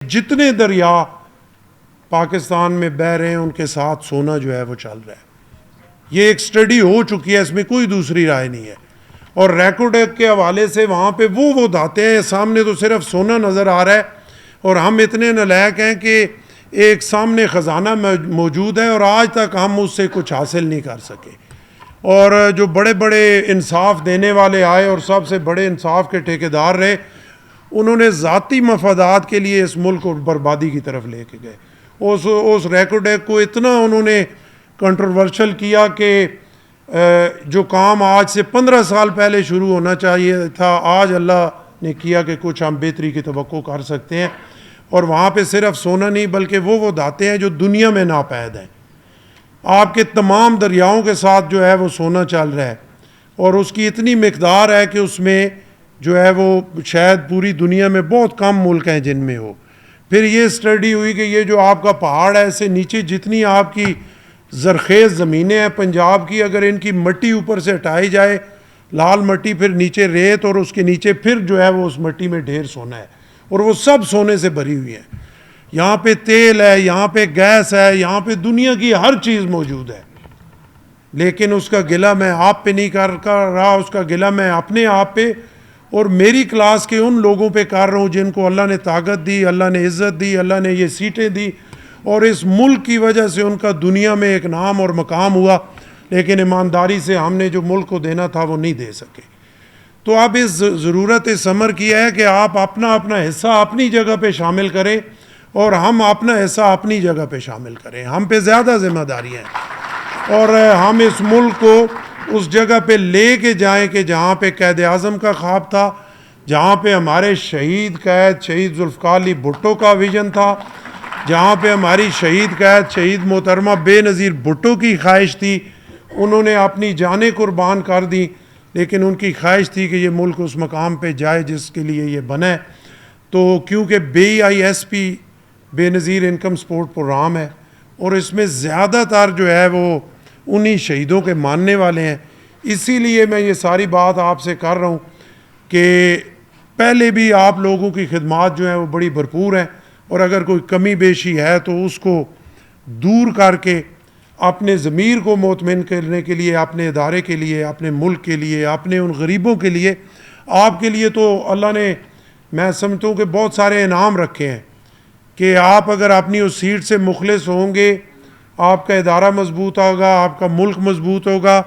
جتنے دریا پاکستان میں بہہ رہے ہیں ان کے ساتھ سونا جو ہے وہ چل رہا ہے. یہ ایک سٹڈی ہو چکی ہے, اس میں کوئی دوسری رائے نہیں ہے. اور ریکارڈ کے حوالے سے وہاں پہ وہ دھاتے ہیں, سامنے تو صرف سونا نظر آ رہا ہے اور ہم اتنے نالائق ہیں کہ ایک سامنے خزانہ موجود ہے اور آج تک ہم اس سے کچھ حاصل نہیں کر سکے. اور جو بڑے بڑے انصاف دینے والے آئے اور سب سے بڑے انصاف کے ٹھیکیدار رہے, انہوں نے ذاتی مفادات کے لیے اس ملک کو بربادی کی طرف لے کے گئے. اس ریکارڈ کو اتنا انہوں نے کنٹروورشل کیا کہ جو کام آج سے 15 سال پہلے شروع ہونا چاہیے تھا, آج اللہ نے کیا کہ کچھ ہم بہتری کی توقع کر سکتے ہیں. اور وہاں پہ صرف سونا نہیں بلکہ وہ دھاتیں ہیں جو دنیا میں ناپید ہیں. آپ کے تمام دریاؤں کے ساتھ جو ہے وہ سونا چل رہا ہے اور اس کی اتنی مقدار ہے کہ اس میں جو ہے وہ شاید پوری دنیا میں بہت کم ملک ہیں جن میں ہو. پھر یہ اسٹڈی ہوئی کہ یہ جو آپ کا پہاڑ ہے, اس سے نیچے جتنی آپ کی زرخیز زمینیں ہیں پنجاب کی, اگر ان کی مٹی اوپر سے ہٹائی جائے, لال مٹی, پھر نیچے ریت اور اس کے نیچے پھر جو ہے وہ اس مٹی میں ڈھیر سونا ہے اور وہ سب سونے سے بھری ہوئی ہیں. یہاں پہ تیل ہے, یہاں پہ گیس ہے, یہاں پہ دنیا کی ہر چیز موجود ہے. لیکن اس کا گلہ میں آپ پہ نہیں کر رہا, اس کا گلہ میں اپنے آپ پہ اور میری کلاس کے ان لوگوں پہ کر رہا ہوں جن کو اللہ نے طاقت دی, اللہ نے عزت دی, اللہ نے یہ سیٹیں دی اور اس ملک کی وجہ سے ان کا دنیا میں ایک نام اور مقام ہوا. لیکن ایمانداری سے ہم نے جو ملک کو دینا تھا وہ نہیں دے سکے. تو اب اس ضرورت اس امر کی ہے کہ آپ اپنا حصہ اپنی جگہ پہ شامل کریں اور ہم اپنا حصہ اپنی جگہ پہ شامل کریں. ہم پہ زیادہ ذمہ داری ہیں اور ہم اس ملک کو اس جگہ پہ لے کے جائیں کہ جہاں پہ قائد اعظم کا خواب تھا, جہاں پہ ہمارے شہید ذوالفقار علی بھٹو کا ویژن تھا, جہاں پہ ہماری شہید محترمہ بے نظیر بھٹو کی خواہش تھی. انہوں نے اپنی جانیں قربان کر دی, لیکن ان کی خواہش تھی کہ یہ ملک اس مقام پہ جائے جس کے لیے یہ بنا ہے. تو کیونکہ BISP بے نظیر انکم سپورٹ پروگرام ہے اور اس میں زیادہ تر جو ہے وہ انہی شہیدوں کے ماننے والے ہیں, اسی لیے میں یہ ساری بات آپ سے کر رہا ہوں کہ پہلے بھی آپ لوگوں کی خدمات جو ہیں وہ بڑی بھرپور ہیں اور اگر کوئی کمی بیشی ہے تو اس کو دور کر کے اپنے ضمیر کو مطمئن کرنے کے لیے, اپنے ادارے کے لیے, اپنے ملک کے لیے, اپنے ان غریبوں کے لیے, آپ کے لیے تو اللہ نے, میں سمجھتا ہوں کہ بہت سارے انعام رکھے ہیں کہ آپ اگر اپنی اس سیٹ سے مخلص ہوں گے, آپ کا ادارہ مضبوط ہوگا, آپ کا ملک مضبوط ہوگا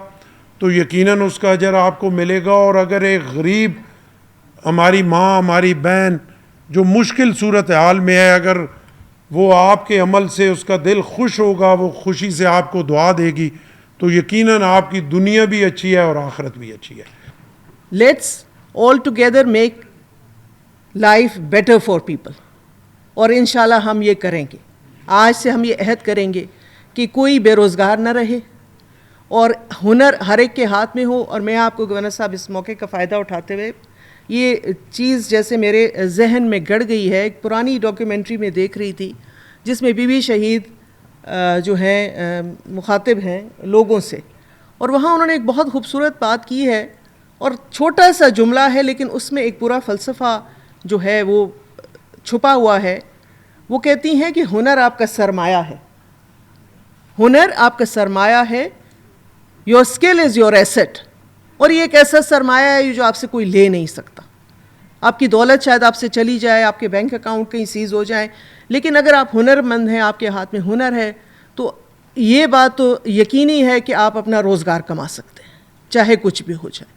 تو یقیناً اس کا اجر آپ کو ملے گا. اور اگر ایک غریب, ہماری ماں, ہماری بہن جو مشکل صورتحال میں ہے, اگر وہ آپ کے عمل سے اس کا دل خوش ہوگا, وہ خوشی سے آپ کو دعا دے گی, تو یقیناً آپ کی دنیا بھی اچھی ہے اور آخرت بھی اچھی ہے. Let's all together make life better for people, اور انشاءاللہ ہم یہ کریں گے. آج سے ہم یہ عہد کریں گے کہ کوئی بے روزگار نہ رہے اور ہنر ہر ایک کے ہاتھ میں ہو. اور میں آپ کو گورنر صاحب اس موقع کا فائدہ اٹھاتے ہوئے یہ چیز جیسے میرے ذہن میں گڑ گئی ہے, ایک پرانی ڈاکیومنٹری میں دیکھ رہی تھی جس میں بی بی شہید جو ہیں مخاطب ہیں لوگوں سے, اور وہاں انہوں نے ایک بہت خوبصورت بات کی ہے اور چھوٹا سا جملہ ہے لیکن اس میں ایک پورا فلسفہ جو ہے وہ چھپا ہوا ہے. وہ کہتی ہیں کہ ہنر آپ کا سرمایہ ہے, ہنر آپ کا سرمایہ ہے, your skill is your asset. اور یہ ایک ایسا سرمایہ ہے جو آپ سے کوئی لے نہیں سکتا. آپ کی دولت شاید آپ سے چلی جائے, آپ کے بینک اکاؤنٹ کہیں سیز ہو جائیں, لیکن اگر آپ ہنر مند ہیں, آپ کے ہاتھ میں ہنر ہے, تو یہ بات تو یقینی ہے کہ آپ اپنا روزگار کما سکتے ہیں چاہے کچھ بھی ہو جائے.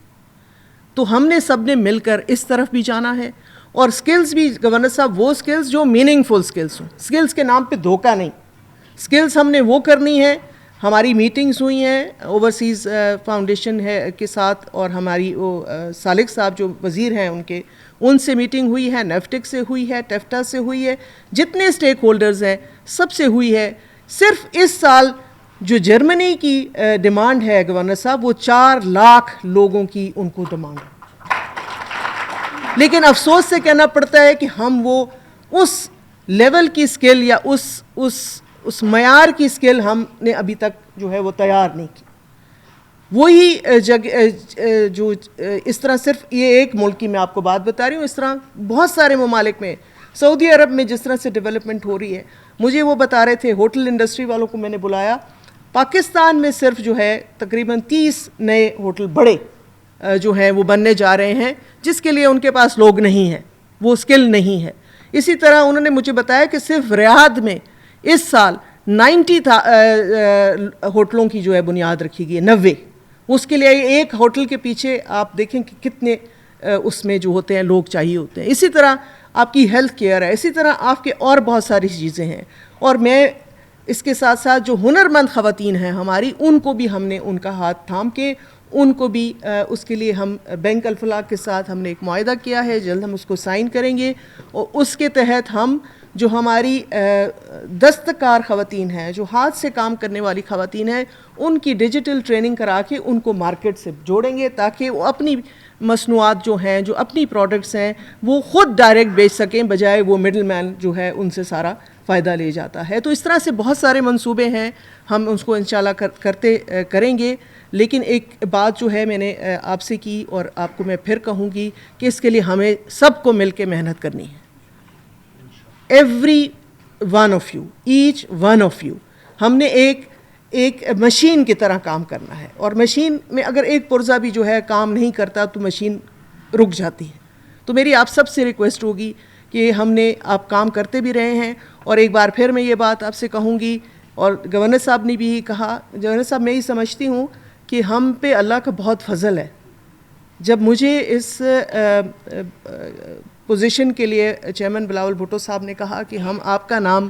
تو ہم نے سب نے مل کر اس طرف بھی جانا ہے. اور سکلز بھی گورنر صاحب وہ سکلز جو میننگ فل سکلز ہوں, سکلز کے نام پہ دھوکہ نہیں. سکلز ہم نے وہ کرنی ہے. ہماری میٹنگز ہوئی ہیں اوورسیز فاؤنڈیشن ہے کے ساتھ, اور ہماری وہ سالک صاحب جو وزیر ہیں ان سے میٹنگ ہوئی ہے, نیفٹک سے ہوئی ہے, ٹیفٹا سے ہوئی ہے, جتنے اسٹیک ہولڈرز ہیں سب سے ہوئی ہے. صرف اس سال جو جرمنی کی ڈیمانڈ ہے گورنر صاحب, وہ 4 لاکھ لوگوں کی ان کو ڈیمانڈ ہے. لیکن افسوس سے کہنا پڑتا ہے کہ ہم وہ اس لیول کی سکل یا اس معیار کی سکل ہم نے ابھی تک جو ہے وہ تیار نہیں کی. وہی جو اس طرح, صرف یہ ایک ملک کی میں آپ کو بات بتا رہی ہوں, اس طرح بہت سارے ممالک میں سعودی عرب میں جس طرح سے ڈیولپمنٹ ہو رہی ہے, مجھے وہ بتا رہے تھے, ہوٹل انڈسٹری والوں کو میں نے بلایا, پاکستان میں صرف جو ہے تقریباً 30 نئے ہوٹل بڑے جو ہیں وہ بننے جا رہے ہیں, جس کے لیے ان کے پاس لوگ نہیں ہیں, وہ اسکل نہیں ہے. اسی طرح انہوں نے مجھے بتایا کہ صرف ریاض میں اس سال 90 ہوٹلوں کی جو ہے بنیاد رکھی گئی ہے, 90. اس کے لیے ایک ہوٹل کے پیچھے آپ دیکھیں کہ کتنے اس میں جو ہوتے ہیں لوگ چاہیے ہوتے ہیں. اسی طرح آپ کی ہیلتھ کیئر ہے, اسی طرح آپ کے اور بہت ساری چیزیں ہیں. اور میں اس کے ساتھ ساتھ جو ہنرمند خواتین ہیں ہماری, ان کو بھی ہم نے ان کا ہاتھ تھام کے ان کو بھی اس کے لیے ہم بینک الفلاح کے ساتھ ہم نے ایک معاہدہ کیا ہے, جلد ہم اس کو سائن کریں گے, اور اس کے تحت ہم جو ہماری دستکار خواتین ہیں, جو ہاتھ سے کام کرنے والی خواتین ہیں, ان کی ڈیجیٹل ٹریننگ کرا کے ان کو مارکیٹ سے جوڑیں گے, تاکہ وہ اپنی مصنوعات جو ہیں, جو اپنی پروڈکٹس ہیں, وہ خود ڈائریکٹ بیچ سکیں, بجائے وہ مڈل مین جو ہے ان سے سارا فائدہ لے جاتا ہے. تو اس طرح سے بہت سارے منصوبے ہیں, ہم اس کو انشاءاللہ کریں گے. لیکن ایک بات جو ہے میں نے آپ سے کی اور آپ کو میں پھر کہوں گی کہ اس کے لیے ہمیں سب کو مل کے محنت کرنی ہے. Every one of you, each one of you, ہم نے ایک مشین کی طرح کام کرنا ہے. اور مشین میں اگر ایک پرزہ بھی جو ہے کام نہیں کرتا تو مشین رک جاتی ہے. تو میری آپ سب سے ریکویسٹ ہوگی کہ ہم نے آپ کام کرتے بھی رہے ہیں, اور ایک بار پھر میں یہ بات آپ سے کہوں گی, اور گورنر صاحب نے بھی کہا, گورنر صاحب میں یہ سمجھتی ہوں کہ ہم پہ اللہ کا بہت فضل ہے. جب مجھے اس پوزیشن کے لیے چیئرمین بلاول بھٹو صاحب نے کہا کہ ہم آپ کا نام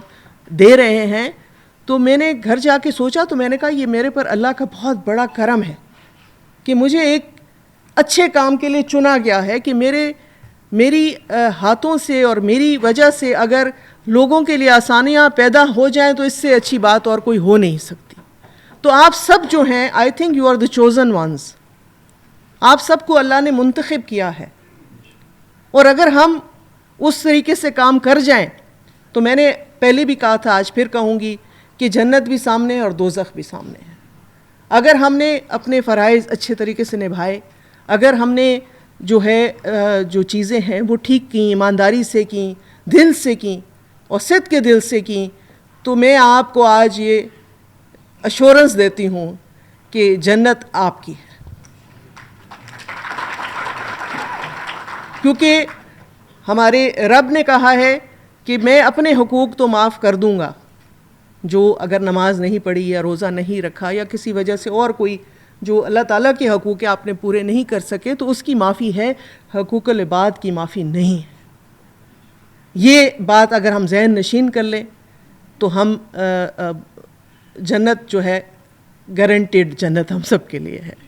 دے رہے ہیں, تو میں نے گھر جا کے سوچا, تو میں نے کہا یہ میرے پر اللہ کا بہت بڑا کرم ہے کہ مجھے ایک اچھے کام کے لیے چنا گیا ہے, کہ میری ہاتھوں سے اور میری وجہ سے اگر لوگوں کے لیے آسانیاں پیدا ہو جائیں تو اس سے اچھی بات اور کوئی ہو نہیں سکتی. تو آپ سب جو ہیں, I think you are the chosen ones, آپ سب کو اللہ نے منتخب کیا ہے, اور اگر ہم اس طریقے سے کام کر جائیں تو میں نے پہلے بھی کہا تھا, آج پھر کہوں گی کہ جنت بھی سامنے ہے اور دوزخ بھی سامنے ہے. اگر ہم نے اپنے فرائض اچھے طریقے سے نبھائے, اگر ہم نے جو ہے جو چیزیں ہیں وہ ٹھیک کیں, ایمانداری سے کیں, دل سے کیں اور صدق کے دل سے کیں, تو میں آپ کو آج یہ ایشورنس دیتی ہوں کہ جنت آپ کی ہے. کیونکہ ہمارے رب نے کہا ہے کہ میں اپنے حقوق تو معاف کر دوں گا, جو اگر نماز نہیں پڑھی یا روزہ نہیں رکھا یا کسی وجہ سے اور کوئی جو اللہ تعالیٰ کے حقوق آپ نے پورے نہیں کر سکے, تو اس کی معافی ہے, حقوق العباد کی معافی نہیں ہے. یہ بات اگر ہم ذہن نشین کر لیں تو ہم جنت جو ہے گارنٹیڈ جنت ہم سب کے لیے ہے.